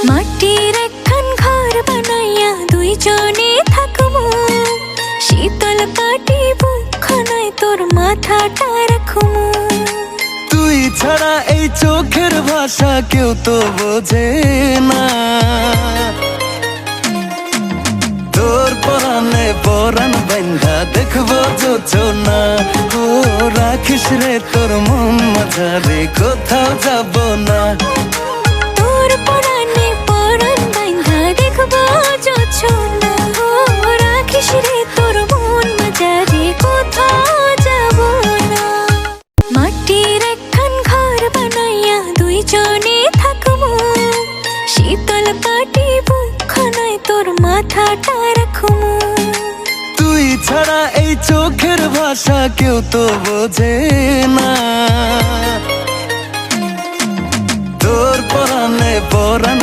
মাটির একখান ঘর বানাইয়া দুইজনে থাকবো, শীতল পাটি বুকখানায় তোর মাথাটা রাখবো। তুই ছাড়া এই চোখের ভাষা কেউ তো বোঝে না, তোর পরাণে পরাণ বান্ধা দেখবো যোজনা। ও রাখিস রে তোর মন মাঝারে, কোথাও যাব না। তোর পরাণে পরাণ বান্ধা দেখবো যোজনা, ও রাখিস রে তোর মন মাঝারে, কোথাও যাব না। মাটির একখান ঘর বানাইয়া দুইজনে থাকবো, শীতল পাটি বুকখানায় তোর মাথাটা রাখবো। তুই ছাড়া এই চোখের ভাষা কেউ তো বোঝে না, তোর পরাণে পরাণ